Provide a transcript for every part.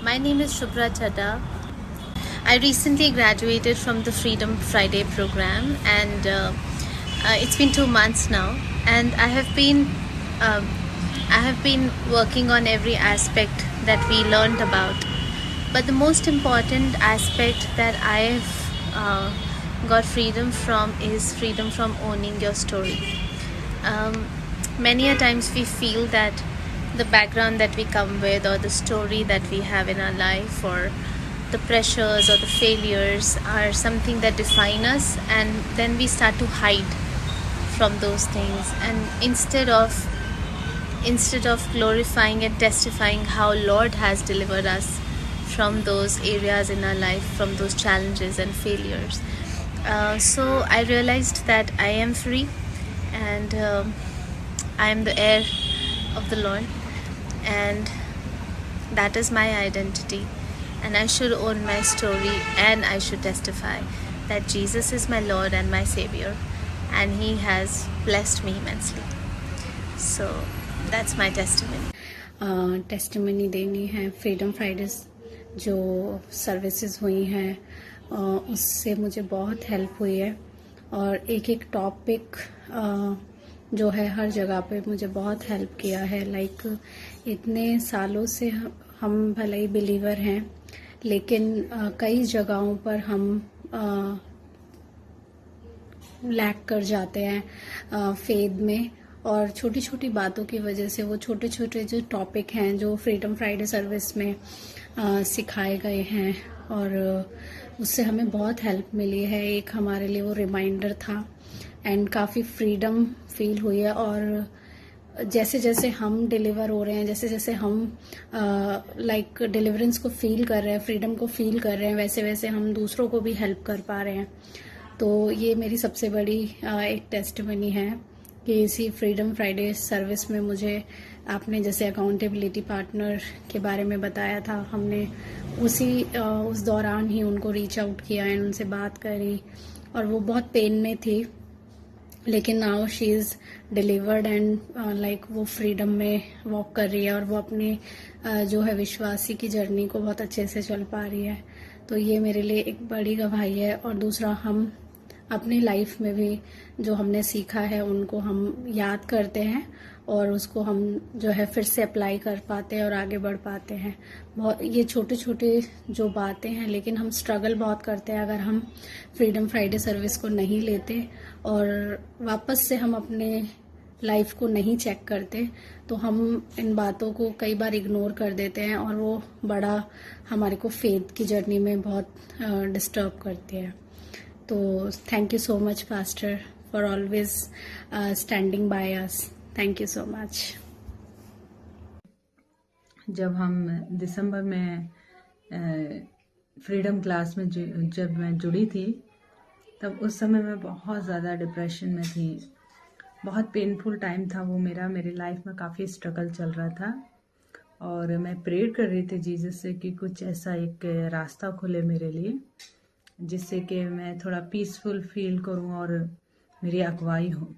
My name is Shubhra Chadha. I recently graduated from the Freedom Friday program, and it's been 2 months now. And um, I have been working on every aspect that we learned about. But the most important aspect that I've got freedom from is freedom from owning your story. Many a times we feel that the background that we come with, or the story that we have in our life, or the pressures or the failures are something that define us, and then we start to hide from those things. And instead of glorifying and testifying how Lord has delivered us from those areas in our life, from those challenges and failures, so I realized that I am free, and I am the heir of the Lord, and that is my identity. And I should own my story, and I should testify that Jesus is my Lord and my Savior, and He has blessed me immensely. So that's my testimony. Testimony देनी है freedom Fridays जो services हुई हैं, उससे मुझे बहुत help हुई है। और एक एक टॉपिक जो है हर जगह पे मुझे बहुत हेल्प किया है। लाइक इतने सालों से हम भले ही बिलीवर हैं, लेकिन कई जगहों पर हम लैक कर जाते हैं फेथ में, और छोटी छोटी बातों की वजह से वो छोटे छोटे जो टॉपिक हैं जो फ्रीडम फ्राइडे सर्विस में सिखाए गए हैं, और उससे हमें बहुत हेल्प मिली है। एक हमारे लिए वो रिमाइंडर था, एंड काफ़ी फ्रीडम फील हुई है। और जैसे जैसे हम डिलीवर हो रहे हैं, जैसे जैसे हम लाइक डिलीवरेंस को फील कर रहे हैं, फ्रीडम को फील कर रहे हैं, वैसे वैसे हम दूसरों को भी हेल्प कर पा रहे हैं। तो ये मेरी सबसे बड़ी एक टेस्टिमनी है कि इसी फ्रीडम फ्राइडे सर्विस में मुझे आपने जैसे अकाउंटेबिलिटी पार्टनर के बारे में बताया था, हमने उस दौरान ही उनको रीच आउट किया एंड उनसे बात करी, और वो बहुत पेन में थी, लेकिन now she is delivered and like वो फ्रीडम में वॉक कर रही है, और वो अपनी जो है विश्वासी की जर्नी को बहुत अच्छे से चल पा रही है। तो ये मेरे लिए एक बड़ी गवाही है। और दूसरा, हम अपनी लाइफ में भी जो हमने सीखा है उनको हम याद करते हैं, और उसको हम जो है फिर से अप्लाई कर पाते हैं और आगे बढ़ पाते हैं। बहुत ये छोटे छोटे जो बातें हैं, लेकिन हम स्ट्रगल बहुत करते हैं अगर हम फ्रीडम फ्राइडे सर्विस को नहीं लेते और वापस से हम अपने लाइफ को नहीं चेक करते, तो हम इन बातों को कई बार इग्नोर कर देते हैं, और वो बड़ा हमारे को फेथ की जर्नी में बहुत डिस्टर्ब करते हैं। तो thank you so much pastor for always standing by us. Thank you so much. जब हम दिसंबर में फ्रीडम क्लास में जब मैं जुड़ी थी, तब उस समय मैं बहुत ज़्यादा डिप्रेशन में थी। बहुत पेनफुल टाइम था वो मेरी लाइफ में काफ़ी स्ट्रगल चल रहा था, और मैं प्रेयर कर रही थी जीसस से कि कुछ ऐसा एक रास्ता खुले मेरे लिए, जिससे कि मैं थोड़ा पीसफुल फील करूं और मेरी अगुवाई हो।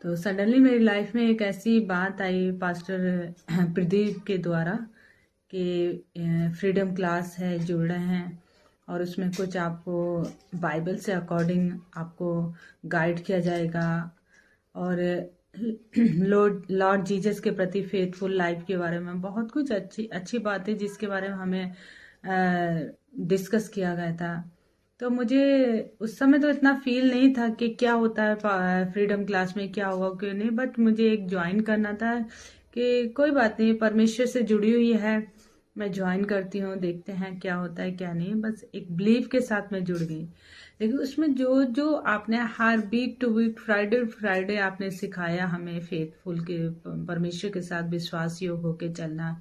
तो सडनली मेरी लाइफ में एक ऐसी बात आई पास्टर प्रदीप के द्वारा कि फ्रीडम क्लास है, जुड़ रहे हैं, और उसमें कुछ आपको बाइबल से अकॉर्डिंग आपको गाइड किया जाएगा, और लॉर्ड जीसस के प्रति फेथफुल लाइफ के बारे में बहुत कुछ अच्छी बातें जिसके बारे में हमें डिस्कस किया गया था। तो मुझे उस समय तो इतना फील नहीं था कि क्या होता है फ्रीडम क्लास में, क्या होगा क्यों नहीं, बट मुझे एक ज्वाइन करना था कि कोई बात नहीं, परमेश्वर से जुड़ी हुई है, मैं ज्वाइन करती हूँ, देखते हैं क्या होता है क्या नहीं। बस एक बिलीव के साथ मैं जुड़ गई। लेकिन उसमें जो जो आपने हर वीक टू वीक फ्राइडे आपने सिखाया हमें फेथफुल के परमेश्वर के साथ विश्वास योग होके चलना,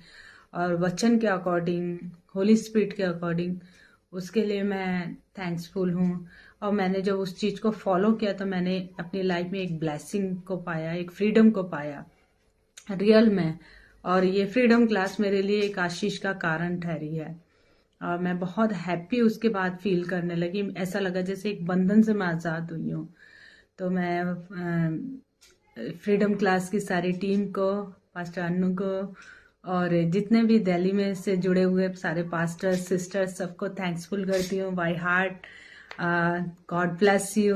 और वचन के अकॉर्डिंग, होली स्पिरिट के अकॉर्डिंग, उसके लिए मैं थैंक्सफुल हूँ। और मैंने जब उस चीज़ को फॉलो किया तो मैंने अपनी लाइफ में एक ब्लेसिंग को पाया, एक फ्रीडम को पाया रियल में। और ये फ्रीडम क्लास मेरे लिए एक आशीष का कारण ठहरी है, और मैं बहुत हैप्पी उसके बाद फील करने लगी। ऐसा लगा जैसे एक बंधन से मैं आज़ाद हुई हूँ। तो मैं फ्रीडम क्लास की सारी टीम को, पास्टर अन्नू को और जितने भी दिल्ली में से जुड़े हुए सारे पास्टर्स सिस्टर्स सबको थैंक्सफुल करती हूँ by heart. God bless you.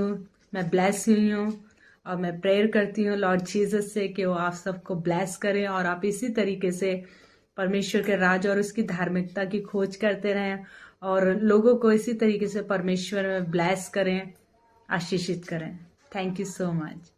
मैं ब्लेस हुई हूँ और मैं प्रेयर करती हूँ लॉर्ड जीसस से कि वो आप सबको ब्लेस करें और आप इसी तरीके से परमेश्वर के राज और उसकी धार्मिकता की खोज करते रहें और लोगों को इसी तरीके से परमेश्वर में ब्लेस करें, आशीषित करें। Thank you so much.